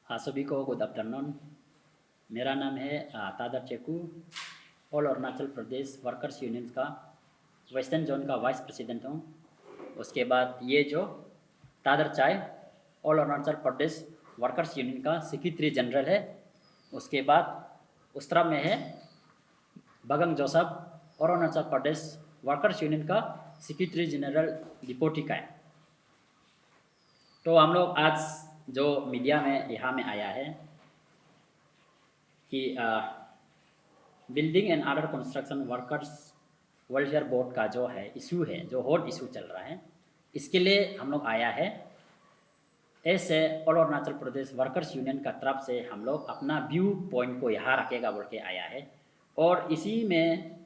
हाँ, सभी को गुड आफ्टरनून। मेरा नाम है तादर चेकू। All Arunachal Pradesh workers union का वेस्टर्न जोन का वाइस प्रेसिडेंट हूँ। उसके बाद ये जो तादर चाय all Arunachal Pradesh workers union का सेक्रेटरी जनरल है। उसके बाद उस तरफ में है बगंग Joseph Arunachal Pradesh workers union का सेक्रेटरी जनरल डिपोटी का है। तो हम लोग आज जो मीडिया में यहाँ में आया है कि building and other construction workers welfare board का जो है इशू है, जो हॉट इशू चल रहा है, इसके लिए हम लोग आया है। ऐसे all Arunachal Pradesh workers union का तरफ से हम लोग अपना व्यू पॉइंट को यहाँ रखेगा बोल के आया है। और इसी में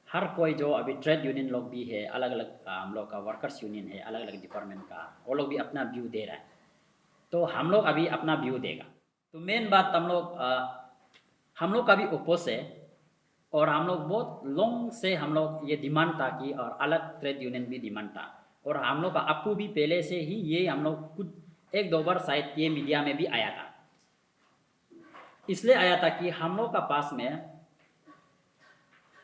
हर कोई जो अभी ट्रेड यूनियन लोग भी है, अलग अलग हम लोग का वर्कर्स यूनियन है, अलग अलग डिपार्टमेंट का, वो लोग भी अपना व्यू दे रहा है। तो हम लोग अभी अपना व्यू देगा। तो मेन बात हम लोग का भी ओपोज है। और हम लोग बहुत लॉन्ग से हम लोग ये डिमांड था कि और अलग ट्रेड यूनियन भी डिमांड था। और हम लोग का आपको भी पहले से ही ये हम लोग कुछ एक दो बार शायद ये मीडिया में भी आया था। इसलिए आया था कि हम लोग का पास में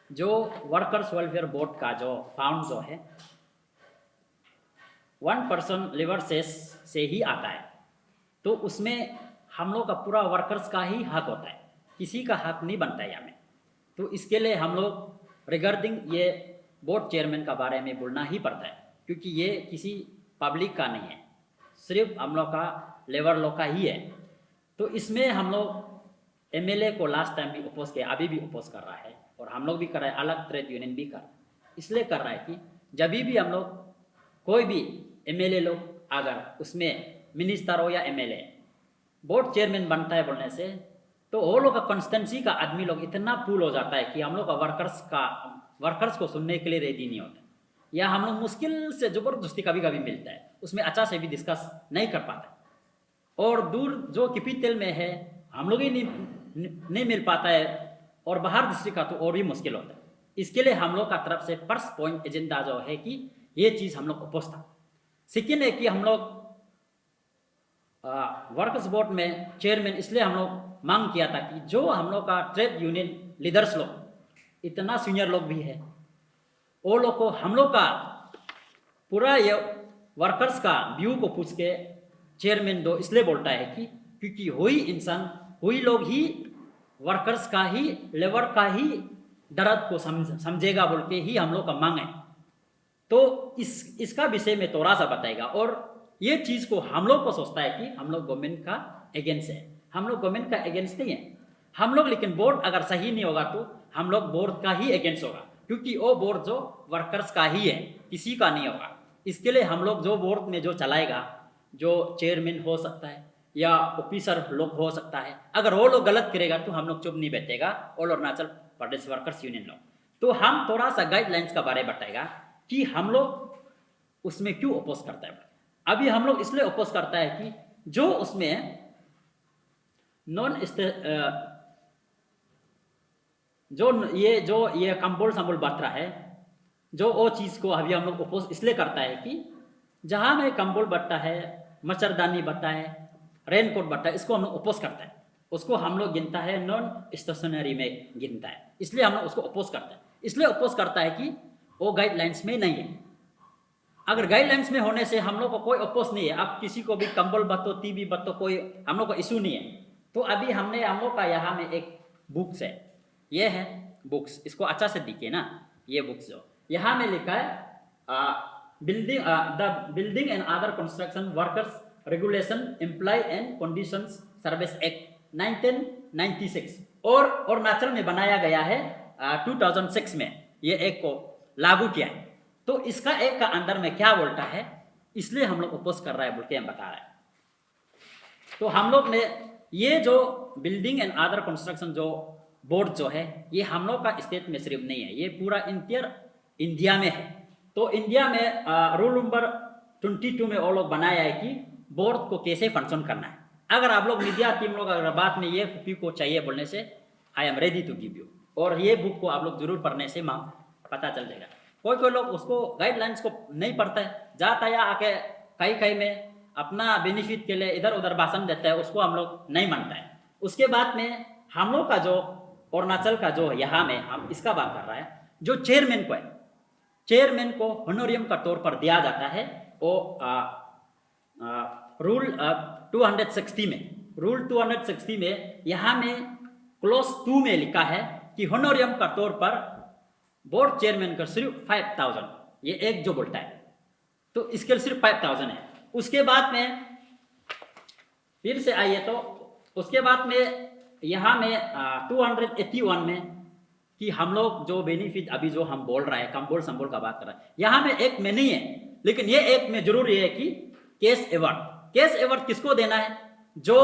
जो वर्कर्स वेलफेयर बोर्ड का जो फाउंड जो है 1% लेबर सेस से ही आता है। तो उसमें हम लोग का पूरा वर्कर्स का ही हक होता है, किसी का हक नहीं बनता है हमें। तो इसके लिए हम लोग रिगार्डिंग ये बोर्ड चेयरमैन का बारे में बोलना ही पड़ता है, क्योंकि ये किसी पब्लिक का नहीं है, सिर्फ हम लोग का लेबर लोग का ही है। तो इसमें हम लोग एमएलए को लास्ट टाइम भी अपोज किया, अभी भी अपोज कर रहा है, और हम लोग भी कर रहे हैं, अलग ट्रेड यूनियन भी कर इसलिए कर रहा है कि जब भी हम लोग कोई भी एमएलए लोग अगर उसमें मिनिस्टर हो या एमएलए बोर्ड चेयरमैन बनता है बोलने से, तो वो लोग का कॉन्स्टेंसी का आदमी लोग इतना फूल हो जाता है कि हम लोग का वर्कर्स को सुनने के लिए रेडी नहीं होता, या हम लोग मुश्किल से ज़बरदस्ती कभी कभी मिलता है, उसमें अच्छा से भी डिस्कस नहीं कर पाता। और दूर जो कैपिटल में है हम लोग ही नहीं मिल पाता है, और बाहर डिस्ट्रिक्ट का तो और भी मुश्किल होता है। इसके लिए हम लोग का तरफ से फर्स्ट पॉइंट एजेंडा जो है कि ये चीज़ हम लोग अपोज था। सेकेंड है कि हम लोग वर्कर्स बोर्ड में चेयरमैन इसलिए हम लोग मांग किया था कि जो हम लोग का ट्रेड यूनियन लीडर्स लोग इतना सीनियर लोग भी है, वो लोग को हम लोग का पूरा ये वर्कर्स का व्यू को पूछ के चेयरमैन दो इसलिए बोलता है कि क्योंकि वही इंसान वही लोग ही वर्कर्स का ही लेबर का ही दर्द को समझेगा बोल के ही हम लोग का मांग है। तो इसका विषय में थोड़ा सा बताएगा। और ये चीज़ को हम लोग को सोचता है कि हम लोग गवर्नमेंट का अगेंस्ट है, हम लोग गवर्नमेंट का अगेंस्ट नहीं है हम लोग, लेकिन बोर्ड अगर सही नहीं होगा तो हम लोग बोर्ड का ही अगेंस्ट होगा, क्योंकि वो बोर्ड जो वर्कर्स का ही है, किसी का नहीं होगा। इसके लिए हम लोग जो बोर्ड में जो चलाएगा, जो चेयरमैन हो सकता है या ऑफिसर लोग हो सकता है, अगर वो लोग गलत करेगा तो हम लोग चुप नहीं बैठेगा, all Arunachal Pradesh workers union लोग। तो हम थोड़ा सा गाइडलाइंस का बारे में बताएगा कि हम लोग उसमें क्यों अपोज करता है। अभी हम लोग इसलिए अपोज करता है कि जो उसमें जो ये कंबोल संबोल बात रहा है, जो वो चीज़ को अभी हम लोग अपोज इसलिए करता है कि जहाँ में कंबोल बट्टा है, मच्छरदानी बट्टा है, रेनकोट बट्टा है, इसको हम लोग अपोज करता है। उसको हम लोग गिनता है नॉन स्टेशनरी में गिनता है, इसलिए हम लोग उसको अपोज करता है। इसलिए अपोज करता है कि वो गाइडलाइंस में नहीं है। अगर गाइडलाइंस में होने से हम लोग को कोई अपोज नहीं है, आप किसी को भी कंबल बत्तो टीवी बत्तो कोई हम लोग को इशू नहीं है। तो अभी हम लोग का यहाँ में एक बुक्स है, ये है बुक्स, इसको अच्छा से दिखे ना, ये बुक्स जो यहाँ में लिखा है building and other construction workers regulation employ and conditions service act 1996 और अरुणाचल में बनाया गया है 2006 में, ये एक को लागू किया है। तो इसका एक का अंदर में क्या बोलता है, इसलिए हम लोग अपोज कर रहा है बोल के हम बता रहे हैं। तो हम लोग ने ये जो बिल्डिंग एंड अदर कंस्ट्रक्शन जो बोर्ड जो है, ये हम लोग का स्टेट में सिर्फ नहीं है, ये पूरा इंडिया में है। तो इंडिया में रूल नंबर 22 में वो लोग बनाया है कि बोर्ड को कैसे फंक्शन करना है। अगर आप लोग मीडिया टीम लोग अगर बात में ये कॉपी को चाहिए बोलने से, I am ready to give you, और ये बुक को आप लोग जरूर पढ़ने से पता चल जाएगा। कोई कोई लोग उसको गाइडलाइंस को नहीं पढ़ता है, जाता है आके कहीं कहीं में अपना बेनिफिट के लिए इधर उधर भाषण देता है, उसको हम लोग नहीं मानता है। उसके बाद में हम लोग का जो अरुणाचल का जो यहाँ में हम इसका बात कर रहा है, जो चेयरमैन को है, चेयरमैन को होनोरियम का तौर पर दिया जाता है। वो रूल 260 में, रूल 260 में यहाँ में क्लोज 2 में लिखा है कि होनोरियम का तौर पर बोर्ड चेयरमैन का सिर्फ 5000, ये एक जो बोलता है, तो इसके लिए सिर्फ 5000 है। उसके बाद में फिर से आइए तो उसके बाद में यहाँ में 281 में कि हम लोग जो बेनिफिट अभी जो हम बोल रहे हैं, कंबोल संबोल का बात कर रहे हैं, यहाँ में एक में नहीं है, लेकिन ये एक में जरूर ये है कि केस एवार्ड। केस एवार्ड किसको देना है? जो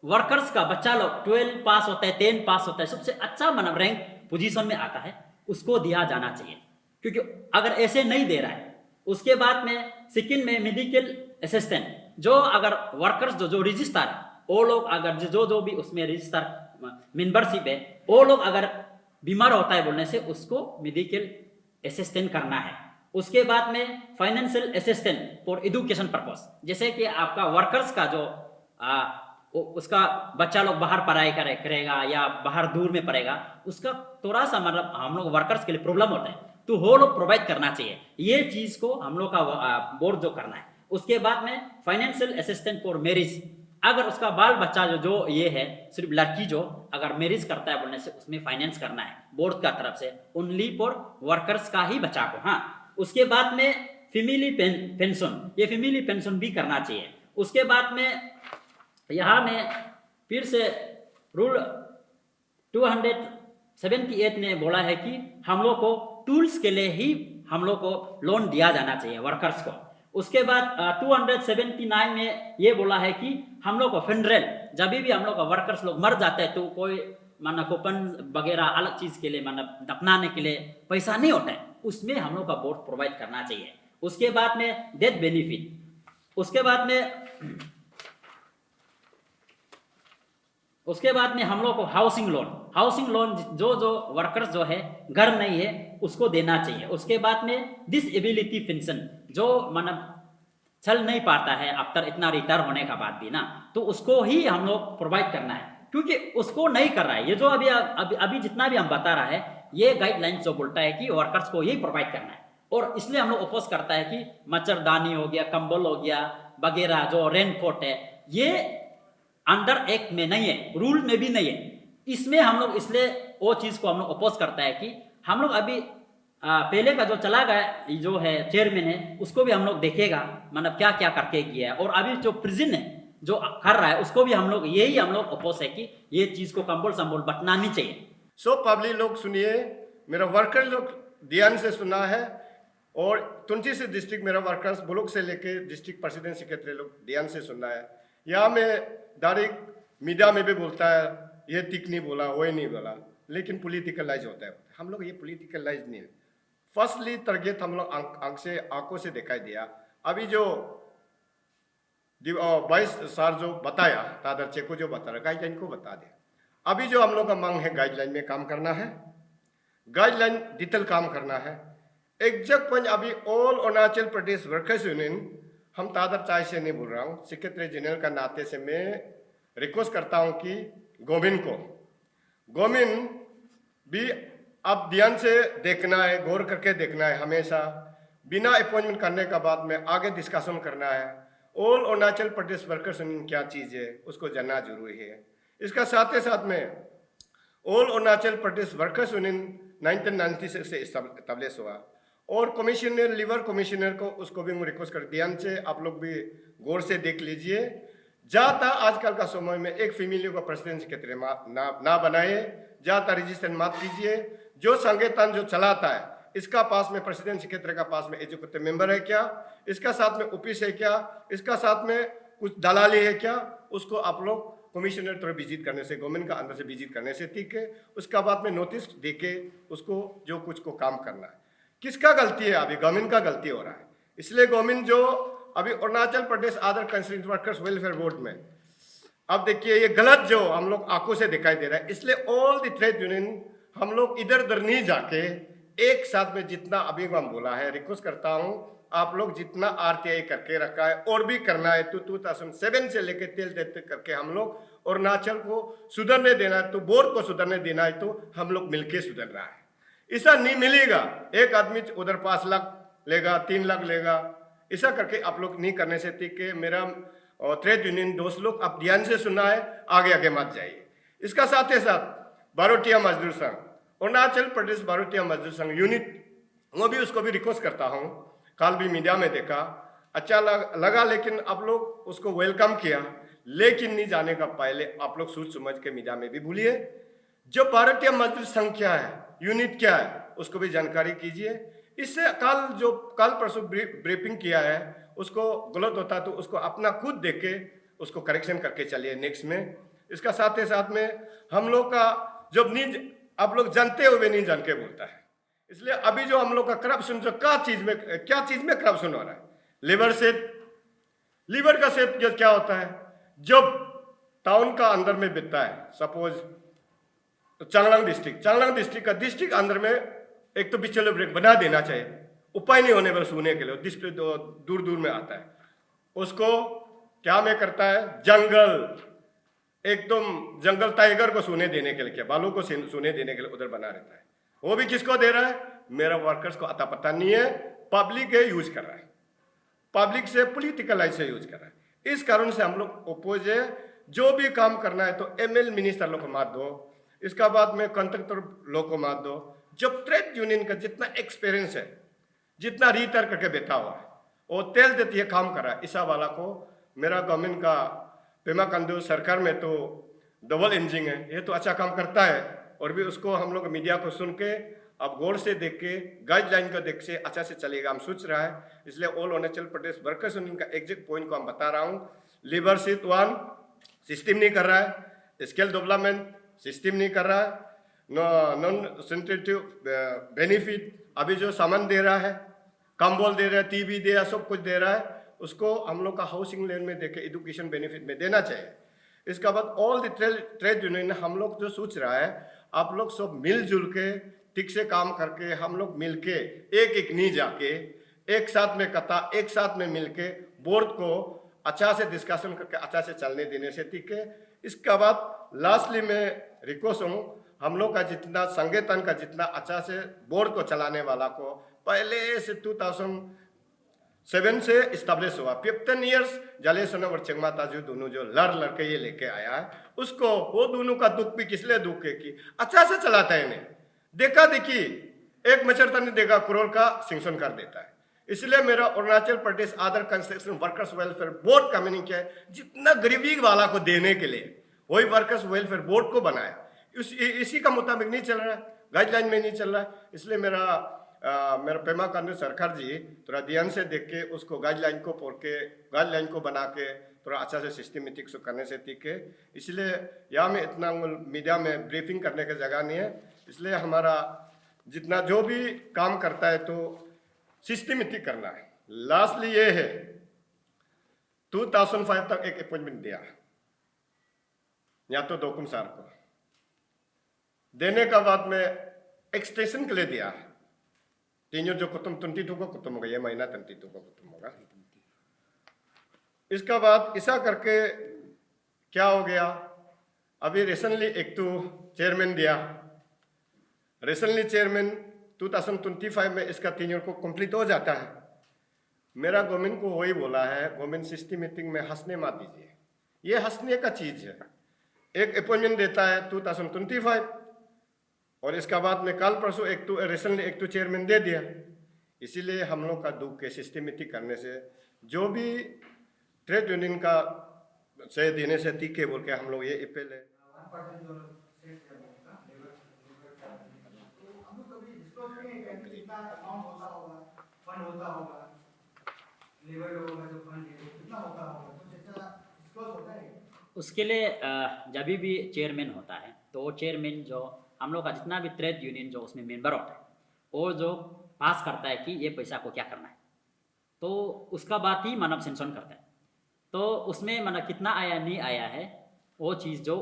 वर्कर्स का बच्चा लोग 12 पास होता है, 10 पास होता है, सबसे अच्छा मतलब रैंक पोजीशन में आता है, उसको दिया जाना चाहिए। क्योंकि अगर ऐसे नहीं दे रहा है, उसके बाद में सेकंड में मेडिकल असिस्टेंट, जो अगर वर्कर्स जो रजिस्ट्रार है, वो लोग अगर जो भी उसमें रजिस्ट्रार मेंबरशिप है, वो लोग अगर बीमार होता है बोलने से उसको मेडिकल असिस्टेंट करना है। उसके बाद में financial assistant for education purpose, जैसे कि आपका वर्कर्स का जो उसका बच्चा लोग बाहर पढ़ाई करेगा या बाहर दूर में पढ़ेगा, उसका थोड़ा सा मतलब हम लोग वर्कर्स के लिए प्रॉब्लम होता है, तो वो लोग प्रोवाइड करना चाहिए। ये चीज को हम लोग का बोर्ड जो करना है। उसके बाद में फाइनेंशियल असिस्टेंट फॉर मैरिज, अगर उसका बाल बच्चा जो ये है, सिर्फ लड़की जो अगर मैरिज करता है बोलने से उसमें फाइनेंस करना है बोर्ड का तरफ से, ओनली फॉर वर्कर्स का ही बच्चा को। हाँ, उसके बाद में फैमिली पेंशन, ये फैमिली पेंशन भी करना चाहिए। उसके बाद में यहाँ में फिर से रूल 278 ने बोला है कि हम लोग को टूल्स के लिए ही हम लोग को लोन दिया जाना चाहिए वर्कर्स को। उसके बाद 279 में ये बोला है कि हम लोग को फेडरल, जब भी हम लोग का वर्कर्स लोग मर जाते हैं तो कोई माना कूपन वगैरह अलग चीज के लिए माना दफनाने के लिए पैसा नहीं होता है, उसमें हम लोग का बोर्ड प्रोवाइड करना चाहिए। उसके बाद में डेथ बेनिफिट, उसके बाद में हम लोग को हाउसिंग लोन जो वर्कर्स जो है घर नहीं है उसको देना चाहिए। उसके बाद में डिसेबिलिटी पेंशन, जो मतलब चल नहीं पाता है आफ्टर इतना रिटायर होने का बाद भी ना, तो उसको ही हम लोग प्रोवाइड करना है, क्योंकि उसको नहीं कर रहा है। ये जो अभी जितना भी हम बता रहा है, ये गाइडलाइंस जो बोलता है कि वर्कर्स को यही प्रोवाइड करना है। और इसलिए हम लोग अपोज करता है कि मच्छरदानी हो गया, कंबल हो गया वगैरह, जो रेनकोट है, ये अंडर एक्ट में नहीं है, रूल में भी नहीं है। इसमें हम लोग इसलिए वो चीज को हम लोग अपोज करता है कि हम लोग अभी पहले का जो चला गया जो है चेयरमैन है, उसको भी हम लोग देखेगा मतलब क्या क्या करके किया है, और अभी जो प्रेजेंट है जो कर रहा है उसको भी हम लोग यही हम लोग अपोज है कि ये चीज को कंबोल संबोल बटना नहीं चाहिए। सो पब्लिक लोग सुनिए, मेरा वर्कर लोग ध्यान से सुना है, और 26 डिस्ट्रिक्ट मेरा वर्कर्स ब्लॉक से लेके डिस्ट्रिक्ट प्रेसिडेंट सेक्रेटरी लोग ध्यान से सुनना है। यहाँ में डायरेक्ट मीडिया में भी बोलता है ये ठीक नहीं बोला, वो नहीं बोला, लेकिन पॉलिटिकलाइज होता है। हम लोग ये पॉलिटिकलाइज नहीं है। फर्स्टली टारगेट हम लोग आंखों से दिखाई दिया। अभी जो 22 साल जो बताया तादर चेको जो बता रहा, गाइडलाइन को बता दे। अभी जो हम लोग का मांग है गाइडलाइन में काम करना है, गाइडलाइन डिटेल काम करना है। एग्जैक्ट पॉइंट अभी all Arunachal Pradesh workers union, हम तादर चाय से नहीं बोल रहा हूँ, सेक्रेटरी जनरल का नाते से मैं रिक्वेस्ट करता हूँ कि गवर्नमेंट भी अब ध्यान से देखना है, गौर करके देखना है। हमेशा बिना अपॉइंटमेंट करने का बाद में आगे डिस्कशन करना है। All Arunachal Pradesh workers union क्या चीज़ है उसको जानना जरूरी है। इसका साथ ही साथ में all Arunachal Pradesh workers union 1996 से एस्टेब्लिश हुआ, और कमिश्नर लीवर कमिश्नर को उसको भी मैं रिक्वेस्ट कर ध्यान से आप लोग भी गौर से देख लीजिए। ज़्यादा आजकल का समय में एक फैमिली को प्रेसिडेंट सेक्रेटरी ना बनाए, ज़्यादा रजिस्ट्रेशन मत कीजिए। जो संगठन जो चलाता है इसका पास में प्रेसिडेंट सेक्रेटरी का पास में एजुकेटिव मेंबर है क्या, इसका साथ में ऑफिस है क्या, इसका साथ में कुछ दलाली है क्या, उसको आप लोग कमिश्नर थोड़ा विजिट करने से, गवर्नमेंट का अंदर से विजिट करने से ठीक है। उसका बाद में नोटिस देके उसको जो कुछ को काम करना है। किसका गलती है? अभी गवर्नमेंट का गलती हो रहा है। इसलिए गवर्नमेंट जो अभी Arunachal Pradesh other concerned workers welfare board में, अब देखिए ये गलत जो हम लोग आंखों से दिखाई दे रहा है। इसलिए ऑल द ट्रेड यूनियन हम लोग इधर उधर नहीं जाके एक साथ में जितना अभी हम बोला है, रिक्वेस्ट करता हूँ आप लोग जितना आरटीआई करके रखा है और भी करना है तो 2007 से लेकर तेल देते करके हम लोग अरुणाचल को सुधरने देना है, तो बोर्ड को सुधरने देना है, तो हम लोग मिलके सुधर रहा है। ऐसा नहीं मिलेगा एक आदमी उधर 5 लाख लेगा, 3 लाख लेगा, ऐसा करके आप लोग नहीं करने से थी कि मेरा ट्रेड यूनियन दोस्त लोग आप ध्यान से सुना है, आगे आगे मत जाइए। इसका साथ ही साथ बारोटिया मजदूर संघ, अरुणाचल प्रदेश बारोटिया मजदूर संघ यूनिट, वो भी उसको भी रिक्वेस्ट करता हूँ, कल भी मीडिया में देखा, अच्छा लगा, लेकिन आप लोग उसको वेलकम किया, लेकिन नहीं जाने का पहले आप लोग सोच समझ के मीडिया में भी भूलिए। जो भारतीय मजदूर संघ क्या है, यूनिट क्या है, उसको भी जानकारी कीजिए। इससे कल परसों ब्रीफिंग किया है, उसको गलत होता तो उसको अपना खुद देख के उसको करेक्शन करके चलिए नेक्स्ट में। इसका साथ ही साथ में हम लोग का जब नहीं, आप लोग जानते हुए नहीं जान के बोलता है, इसलिए अभी जो हम लोग का करप्शन जो क्या चीज में करप्शन हो रहा है, लीवर का सेट क्या होता है, जब टाउन का अंदर में बिकता है, सपोज तो चांगलांग डिस्ट्रिक्ट का डिस्ट्रिक्ट अंदर में एक तो बिचले ब्रेक बना देना चाहिए, उपाय नहीं होने पर सोने के लिए डिस्ट्रिक्ट दूर दूर में आता है, उसको क्या में करता है, जंगल टाइगर को सोने देने के लिए, क्या बालू को सोने देने के लिए उधर बना रहता है। वो भी किसको दे रहा है, मेरा वर्कर्स को अता पता नहीं है, पब्लिक है यूज कर रहा है, पब्लिक से पॉलिटिकल से यूज कर रहा है। इस कारण से हम लोग ओपोज है, जो भी काम करना है तो एमएल मिनिस्टर लोग को मार दो, इसका बाद में कॉन्ट्रैक्टर लोग को मार दो। जब ट्रेड यूनियन का जितना एक्सपीरियंस है, जितना रीतर करके बैठा हुआ है, वो तेल देती है काम कर रहा है, ईसा वाला को मेरा गवर्नमेंट का पेमा खांडू सरकार में तो डबल इंजन है, ये तो अच्छा काम करता है, और भी उसको हम लोग मीडिया को सुन के अब गौर से देख के गाइडलाइन को देख से अच्छा से चलेगा, हम सोच रहा है। इसलिए all Arunachal Pradesh workers union का एग्जैक्ट पॉइंट को हम बता रहा हूँ, लीडरशिप वन सिस्टम नहीं कर रहा है, स्किल डेवलपमेंट सिस्टम नहीं कर रहा है, नॉन सेंसिटिव बेनिफिट अभी जो सामान दे रहा है, कंबल दे रहा है, टीवी दे रहा है, सब कुछ दे रहा है, उसको हम लोग का हाउसिंग लोन में देके एजुकेशन बेनिफिट में देना चाहिए। इसका बाद ऑल द ट्रेड यूनियन हम लोग जो सोच रहा है, आप लोग सब मिलजुल के ठीक से काम करके, हम लोग मिलके एक एक नहीं जाके एक साथ में एक साथ में मिलके बोर्ड को अच्छा से डिस्कशन करके अच्छा से चलने देने से ठीक है। इसका बाद लास्टली मैं रिक्वेस्ट हूँ, हम लोग का जितना संगठन का जितना अच्छा से बोर्ड को चलाने वाला को पहले से 2007 से इस्टेब्लिश हुआ, 15 ईयर्स जाले सोना और चंगमा ताजू दोनों जो लड़के ये लेके आया है, उसको वो दोनों का दुख भी किसलिए दुख है कि अच्छा से चलाता है, इन्हें देखा देखी एक मचरता नहीं देगा, करोड़ का सेंक्शन कर देता है। इसलिए मेरा Arunachal Pradesh other construction workers welfare board का मीनिंग क्या है, जितना गरीबी वाला को देने के लिए वही वर्कर्स वेलफेयर बोर्ड को बनाया, इसी का मुताबिक नहीं चल रहा है, गाइडलाइन में नहीं चल रहा है। इसलिए मेरा पेमा खांडू सरकार जी थोड़ा ध्यान से देख के उसको गाइडलाइन को पढ़ के गाइडलाइन को बना के थोड़ा अच्छा से सिस्टमेटिक करने से ठीक है। इसलिए यहाँ में इतना मीडिया में ब्रीफिंग करने की जगह नहीं है, इसलिए हमारा जितना जो भी काम करता है तो सिस्टमेटिक करना है। लास्टली ये है, 2005 तक एक अपॉइंटमेंट दिया, या तो डोकुम सार को देने का बाद में एक्सटेंशन के लिए दिया, 3 जो कुतुम 22 को कुतुम होगा, ये महीना 22 को कुतुम होगा। इसका बाद ऐसा करके क्या हो गया, अभी रिसेंटली एक तो चेयरमैन दिया, रिसेंटली चेयरमैन 2025 में इसका 3 को कंप्लीट हो जाता है। मेरा गवर्नमेंट को वही बोला है, गवर्नमेंट सिस्टमेटिक में हंसने मत दीजिए, ये हंसने का चीज है। एक अपॉइंटमेंट देता है 2025 और इसका बाद में कल परसों रिसेंटली एक तो चेयरमैन दे दिया। इसीलिए हम लोग का दुख के सिस्टमेटिक करने से जो भी ट्रेड यूनियन का से देने से तीखे बोल के हम लोग ये अपील है। उसके लिए जब भी चेयरमैन होता है तो वो चेयरमैन जो हम लोग का जितना भी ट्रेड यूनियन जो उसमें मेंबर होता है वो जो पास करता है कि ये पैसा को क्या करना है, तो उसका बात ही मानव सेंसन करता है। तो उसमें माना कितना आया नहीं आया है वो चीज़ जो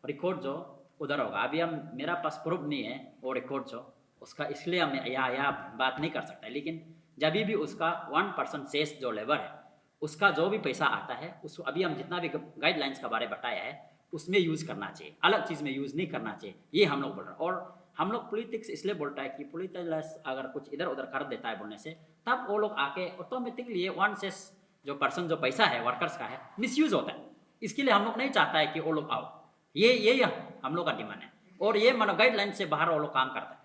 रिकॉर्ड जो उधर होगा। अभी हम मेरा पास प्रूफ नहीं है वो रिकॉर्ड जो उसका, इसलिए हम यहाँ बात नहीं कर सकते। लेकिन जब भी उसका 1% सेस जो लेबर है उसका जो भी पैसा आता है उस अभी हम जितना भी गाइडलाइंस का बारे में बताया है उसमें यूज़ करना चाहिए, अलग चीज़ में यूज़ नहीं करना चाहिए, ये हम लोग बोल रहे हैं। और हम लोग पॉलिटिक्स इसलिए बोलता है कि पॉलिटिक्स अगर कुछ इधर उधर कर देता है बोलने से तब वो लोग आके ऑटोमेटिकली ये 1 सेस जो पर्सन जो पैसा है वर्कर्स का है मिसयूज होता है। इसके लिए हम लोग नहीं चाहता है कि वो लोग आओ, ये हम लोग का डिमांड है। और ये मानो गाइडलाइन से बाहर वो लोग काम करता है।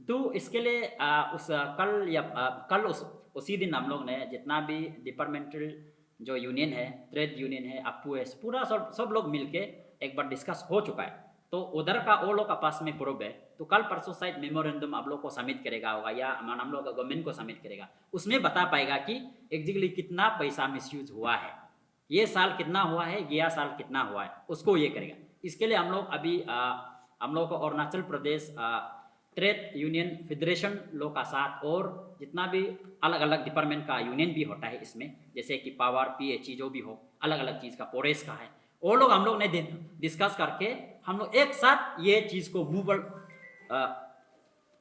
तो इसके लिए कल उसी दिन हम लोग ने जितना भी डिपार्टमेंटल जो यूनियन है, ट्रेड यूनियन है, अप्पू है, पूरा सब लोग मिलके एक बार डिस्कस हो चुका है। तो उधर का वो लोग का पास में प्रूफ है। तो कल परसों शायद मेमोरेंडम आप लोग को सबमिट करेगा होगा या हम लोग गवर्नमेंट को सबमिट करेगा, उसमें बता पाएगा कि एग्जैक्टली कितना पैसा मिसयूज हुआ है, ये साल कितना हुआ है, गया साल कितना हुआ है, उसको ये करेगा। इसके लिए हम लोग अभी हम लोग को Arunachal Pradesh trade union federation लोग का साथ और जितना भी अलग अलग डिपार्टमेंट का यूनियन भी होता है इसमें, जैसे कि पावर पीएचई जो भी हो, अलग अलग चीज़ का पोरेस का है, वो लोग हम लोग ने डिस्कस करके हम लोग एक साथ ये चीज़ को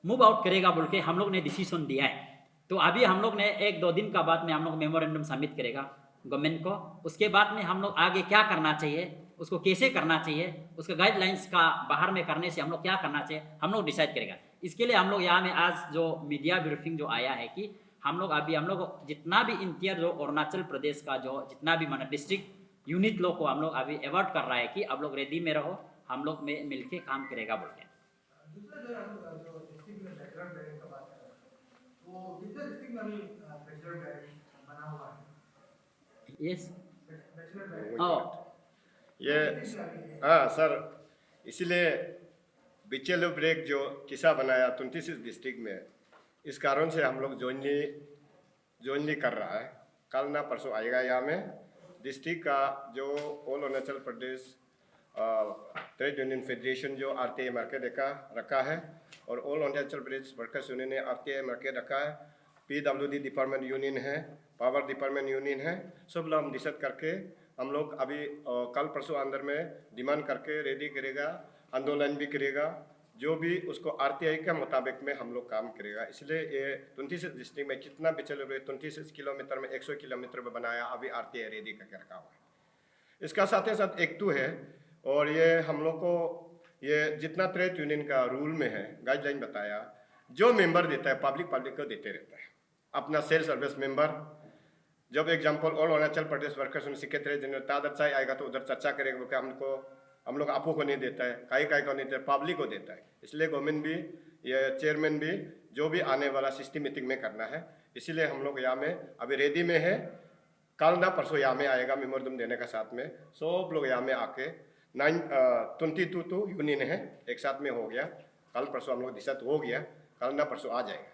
मूव आउट करेगा बोल के हम लोग ने डिसीजन दिया है। तो अभी हम लोग ने 1-2 दिन का बाद में हम लोग मेमोरेंडम सबमिट करेगा गवर्नमेंट को। उसके बाद में हम लोग आगे क्या करना चाहिए, उसको कैसे करना चाहिए, उसका गाइडलाइंस का बाहर में करने से हम लोग क्या करना चाहिए, हम लोग डिसाइड करेगा। इसके लिए हम लोग यहाँ में आज जो मीडिया ब्रीफिंग जो आया है कि हम लोग जितना भी इंटीरियर जो अरुणाचल प्रदेश का जो जितना भी मतलब डिस्ट्रिक्ट यूनिट लोग को हम लोग अभी अवॉर्ड कर रहा है कि अब लोग रेडी में रहो, हम लोग में मिलके काम करेगा बोल के। यस ये हाँ सर, इसलिए बिचेलो ब्रेक जो किस्सा बनाया 26 डिस्ट्रिक्ट में, इस कारण से हम लोग जोइनली कर रहा है। कल ना परसों आएगा यहाँ में डिस्ट्रिक्ट का जो all Arunachal Pradesh trade union federation जो आरटीआई मार्केट रखा है और all Arunachal Pradesh workers union ने आरटीआई मार्केट रखा है, पीडब्ल्यूडी डिपार्टमेंट यूनियन है, पावर डिपार्टमेंट यूनियन है, सब लोग हम डिसाइड करके हम लोग अभी कल परसों अंदर में डिमांड करके रेडी करेगा, आंदोलन भी करेगा, जो भी उसको आरटीआई के मुताबिक में हम लोग काम करेगा। इसलिए ये 26 डिस्ट्रिक्ट में कितना भी चल रहे 26 किलोमीटर में 100 किलोमीटर में बनाया, अभी आरटीआई रेडी करके रखा हुआ है। इसका साथ ही साथ एक 2 है और ये हम लोग को ये जितना ट्रेड यूनियन का रूल में है गाइडलाइन बताया, जो मेंबर देता है पब्लिक को देते रहता है। अपना सेल सर्विस मेंबर जब example all Arunachal Pradesh workers secretary general तादर चाय आएगा तो उधर चर्चा करेगा, क्योंकि हम लोग आपको को नहीं देता है, काई को नहीं देता है, पब्लिक को देता है। इसलिए गवर्नमेंट भी ये चेयरमैन भी जो भी आने वाला सिस्टमेटिक में करना है। इसीलिए हम लोग यहाँ में अभी रेडी में है, कल ना परसों यहाँ में आएगा मेमोरेंडम देने का साथ में सब लोग यहाँ में आके 22 तो यूनियन है एक साथ में हो गया, कल परसों हम लोग डिसाइड हो गया, कल ना परसों आ जाएगा।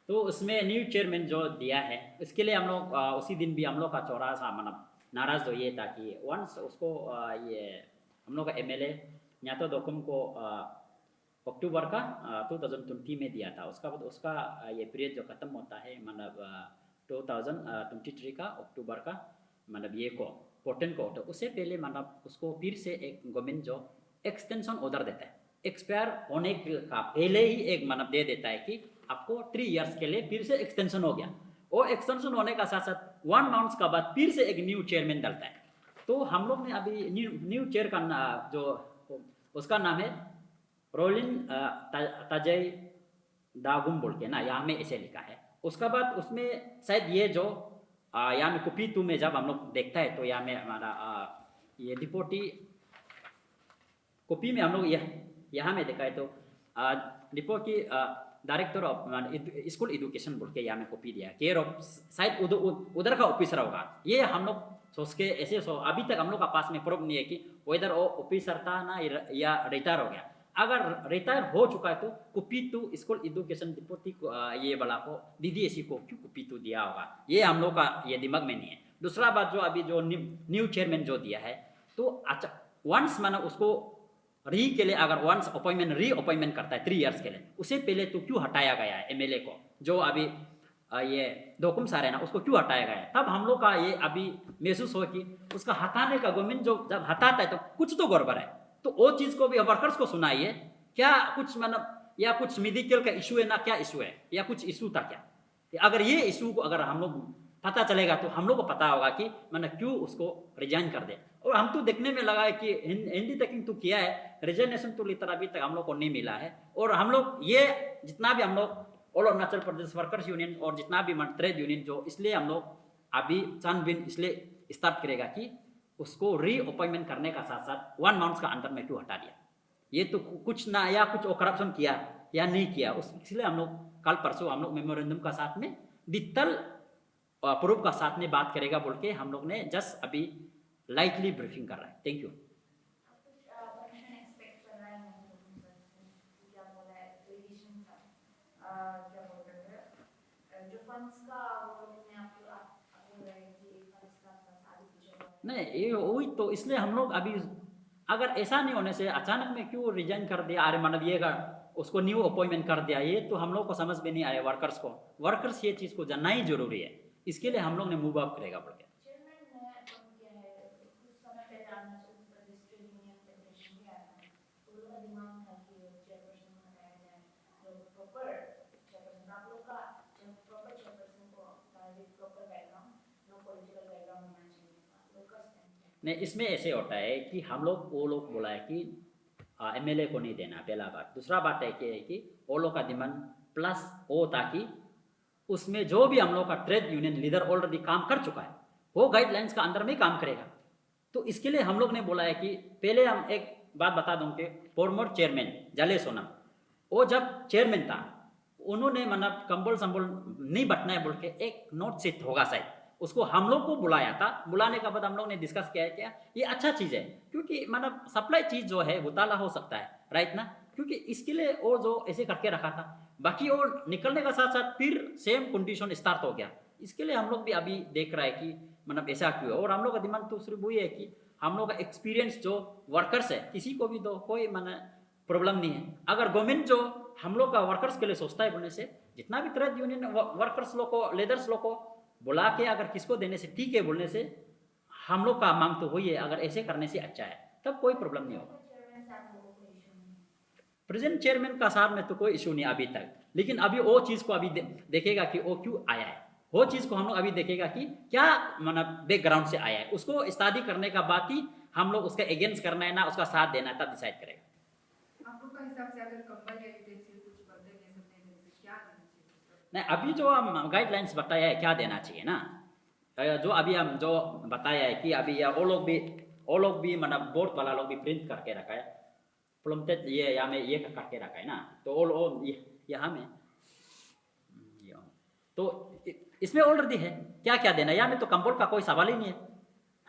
तो उसमें न्यू चेयरमैन जो दिया है इसके लिए हम लोग उसी दिन भी हम लोग का चौड़ा सा मतलब नाराज तो ये था कि वंस उसको ये हम लोग का एमएलए न्यातो दोकुम को अक्टूबर का 2020 में दिया था। उसका बाद उसका ये पीरियड जो ख़त्म होता है मतलब 2023 का अक्टूबर का मतलब ये को 14 को, तो उससे पहले मतलब उसको फिर से एक गवर्नमेंट जो एक्सटेंशन ऑर्डर देता है, एक्सपायर होने का पहले ही एक मतलब दे देता है कि आपको 3 इयर्स के लिए फिर से एक्सटेंशन हो गया। और एक्सटेंशन होने का साथ साथ 1 मंथ का बाद फिर से एक न्यू चेयरमैन डलता है। तो हम लोग ने अभी न्यू चेयर का जो उसका नाम है रोलिन ताजय दागुम बोल के ना, यहाँ में ऐसे लिखा है। उसका बाद उसमें शायद ये जो यहाँ में कॉपी 2 में जब हम लोग देखता है तो यहाँ में हमारा ये डिपोटी कॉपी में हम लोग यहाँ में देखा है तो deputy director of school education बोल के यहाँ में कॉपी दिया, केयर ऑफ शायद उधर का ऑफिसर होगा। ये हम लोग सोच के ऐसे अभी तक हम लोग का पास में प्रूफ नहीं है कि वेदर वो ऑफिसर था ना या रिटायर हो गया। अगर रिटायर हो चुका है तो कॉपी 2 स्कूल एजुकेशन डिपोटी ये वाला को DDSE को क्यों कॉपी 2 दिया होगा, ये हम लोग का ये दिमाग में नहीं है। दूसरा बात जो अभी जो न्यू चेयरमैन जो दिया है, तो अच्छा वंस माना उसको री के लिए अगर वंस अपॉइंटमेंट री अपॉइंटमेंट करता है 3 इयर्स के लिए, उसे पहले तो क्यों हटाया गया है एमएलए को, जो अभी ये दोकुम सारे ना उसको क्यों हटाया गया है। तब हम लोग का ये अभी महसूस हो कि उसका हटाने का गवर्नमेंट जो जब हटाता है तो कुछ तो गड़बड़ है। तो वो चीज़ को भी वर्कर्स को सुनाइए, क्या कुछ मतलब या कुछ मेडिकल का इशू है ना, क्या इशू है या कुछ इशू था क्या। अगर ये इशू को अगर हम लोग पता चलेगा तो हम लोग को पता होगा कि मतलब क्यों उसको रिजाइन कर दे। और हम तो देखने में लगा है कि हिंदी तकिंग तो किया है, रिजाइनेशन तो लेटर अभी तक हम लोग को नहीं मिला है। और हम लोग ये जितना भी हम लोग all Arunachal Pradesh workers union और जितना भी ट्रेड यूनियन जो, इसलिए हम लोग अभी छानबीन इसलिए स्टार्ट करेगा कि उसको री अपॉइंटमेंट करने का साथ साथ 1 मंथ का अंदर में क्यों हटा दिया। ये तो कुछ ना या कुछ करप्शन किया या नहीं किया, इसलिए हम लोग कल परसों हम लोग मेमोरेंडम का साथ में डिजिटल प्रूफ का साथ में बात करेगा बोल के हम लोग ने जस्ट अभी लाइटली ब्रीफिंग कर रहा है। Thank you. नहीं ये वही तो, इसलिए हम लोग अभी अगर ऐसा नहीं होने से अचानक में क्यों रिजाइन कर दिया, अरे मतलब ये उसको न्यू अपॉइंटमेंट कर दिया, ये तो हम लोग को समझ में नहीं आया। वर्कर्स ये चीज़ को जानना ही जरूरी है, इसके लिए हम लोग ने मूव अप करेगा बोल के। नहीं इसमें ऐसे होता है कि हम लोग वो लोग बोला है कि एमएलए को नहीं देना, पहला बात। दूसरा बात है कि वो लोग का डिमांड प्लस वो ताकि उसमें जो भी हम लोग का ट्रेड यूनियन लीडर ऑलरेडी काम कर चुका है वो गाइडलाइंस का अंदर में काम करेगा। तो इसके लिए हम लोग ने बोला है कि पहले हम एक बात बता दूं कि फॉर्मर चेयरमैन जले सोनम, वो जब चेयरमैन था उन्होंने मतलब कंबल संबल नहीं बटना है बोल के एक नोट सेट होगा शायद, उसको हम लोग को बुलाया था। बुलाने के बाद हम लोग ने डिस्कस किया है क्या ये अच्छा चीज़ है, क्योंकि मतलब सप्लाई चीज़ जो है घोटाला हो सकता है, राइट ना। क्योंकि इसके लिए वो जो ऐसे करके रखा था, बाकी और निकलने का साथ साथ फिर सेम कंडीशन स्टार्ट हो गया। इसके लिए हम लोग भी अभी देख रहा है कि मतलब ऐसा क्यों है। और हम लोग का दिमाग तो सिर्फ वही है कि हम लोग का एक्सपीरियंस जो वर्कर्स है किसी को भी दो, कोई माना प्रॉब्लम नहीं है। अगर गवर्नमेंट जो हम लोग का वर्कर्स के लिए सोचता है बोलने से, जितना भी ट्रेड यूनियन वर्कर्स लोग को लेडर्स लोग को बुला के अगर किसको देने से ठीक है बोलने से, हम लोग का मांग तो वही है, अगर ऐसे करने से अच्छा है तब कोई प्रॉब्लम नहीं होगा। प्रेजेंट चेयरमैन का साथ में तो कोई इशू नहीं अभी तक, लेकिन अभी वो चीज़ को अभी देखेगा कि वो क्यों आया है। वो चीज़ को हम लोग अभी देखेगा कि क्या मतलब बैकग्राउंड से आया है, उसको स्टडी करने का बाद ही हम लोग उसका अगेंस्ट करना है ना उसका साथ देना है तब डिसाइड करेगा। आप लोग का हिसाब से अगर कंपल या यूटेंसिल कुछ बर्तन ये सब नहीं देने से क्या करना चाहिए? नहीं अभी जो हम गाइडलाइंस बताया है क्या देना चाहिए ना, जो अभी हम जो बताया है कि अभी वो लोग भी मतलब बोर्ड वाला लोग भी प्रिंट करके रखा है, प्लम्टेड ये या में ये करके रखा है ना, तो all यहाँ में तो इसमें ऑलरेडी है क्या क्या देना। यहाँ में तो कंबल का कोई सवाल ही नहीं है।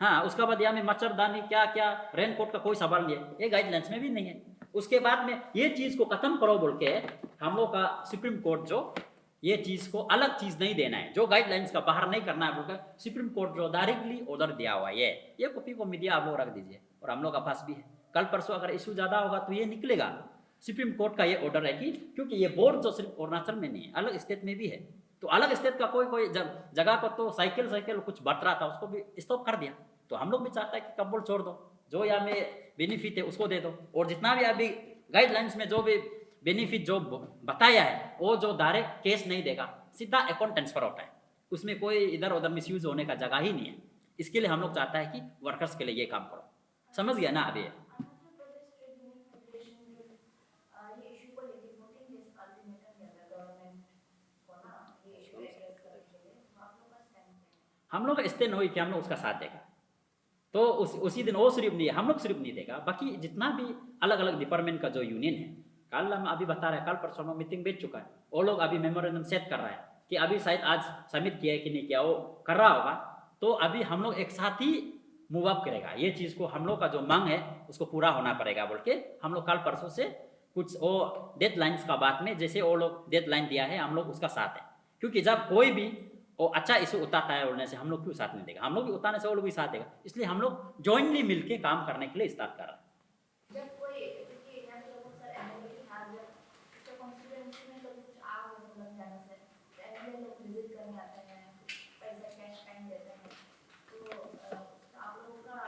हाँ उसके बाद यहाँ में मच्छरदानी क्या क्या रेन कोट का कोई सवाल नहीं है, ये गाइडलाइंस में भी नहीं है। उसके बाद में ये चीज़ को खत्म करो बोल के हम लोग का सुप्रीम कोर्ट जो ये चीज़ को अलग चीज़ नहीं देना है, जो गाइडलाइंस का बाहर नहीं करना है बोलकर सुप्रीम कोर्ट जो डायरेक्टली ऑर्डर दिया हुआ है, ये कॉपी को मीडिया आप लोग रख दीजिए और हम लोग का पास भी है। कल परसों अगर इशू ज़्यादा होगा तो ये निकलेगा, सुप्रीम कोर्ट का ये ऑर्डर है कि क्योंकि ये बोर्ड जो सिर्फ अरुणाचल में नहीं है अलग स्टेट में भी है, तो अलग स्टेट का कोई जगह को तो साइकिल कुछ बढ़ रहा था उसको भी स्टॉप कर दिया। तो हम लोग भी चाहता है कि कंबल छोड़ दो, जो यहाँ में बेनिफिट है उसको दे दो, और जितना भी अभी गाइडलाइंस में जो भी बेनिफिट जो बताया है वो जो डायरेक्ट केस नहीं देगा, सीधा अकाउंट ट्रांसफर होता है, उसमें कोई इधर उधर मिसयूज होने का जगह ही नहीं है। इसके लिए हम लोग चाहता है कि वर्कर्स के लिए ये काम करो। समझ गया ना अभी? हम लोग स्टैंड हुई कि हम लोग उसका साथ देगा, तो उसी दिन वो सिर्फ नहीं हम लोग सिर्फ नहीं देगा, बाकी जितना भी अलग अलग डिपार्टमेंट का जो यूनियन है, कल हम अभी बता रहे हैं, कल परसों में मीटिंग बैठ चुका है, वो लोग अभी मेमोरेंडम सेट कर रहा है कि अभी शायद आज सबमिट किया है कि नहीं किया, वो कर रहा होगा। तो अभी हम लोग एक साथ ही मूव अप करेगा, ये चीज़ को हम लोग का जो मांग है उसको पूरा होना पड़ेगा बोल के हम लोग कल परसों से कुछ वो डेड लाइन्स का बात में जैसे वो लोग डेड लाइन दिया है हम लोग उसका साथ है। क्योंकि जब कोई भी वो अच्छा इशू उतारता है उड़ने से, हम लोग क्यों साथ नहीं देगा? हम लोग भी उतारने से वो लोग भी साथ देगा, इसलिए हम लोग जॉइंटली मिलके काम करने के लिए स्टार्ट कर रहे हैं। जब कोई क्योंकि यहाँ पे लोग सर एमएलए की हार जब उसका कॉन्स्टिट्यूएंसी में कभी कुछ आग होने लग जाने से एमएलए लोग विजिट करने आते हैं, पैसा कैश टाइम देते हैं, तो आप लोगों का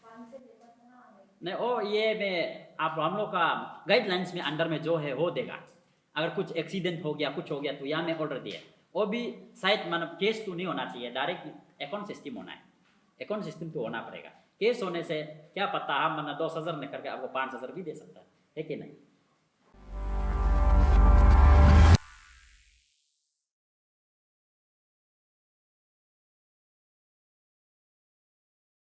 फंड से लेकर ना नहीं ओ ये मैं आप हम लोग का गाइडलाइंस में अंडर में जो है वो देगा। अगर कुछ एक्सीडेंट हो गया कुछ हो गया तो यहाँ में ऑर्डर दिया, वो भी शायद मतलब केस तो नहीं होना चाहिए, डायरेक्ट अकाउंट सिस्टम होना है, अकाउंट सिस्टम तो होना पड़ेगा। केस होने से क्या पता हम मतलब 10,000 में करके आपको 5,000 भी दे सकता है कि नहीं।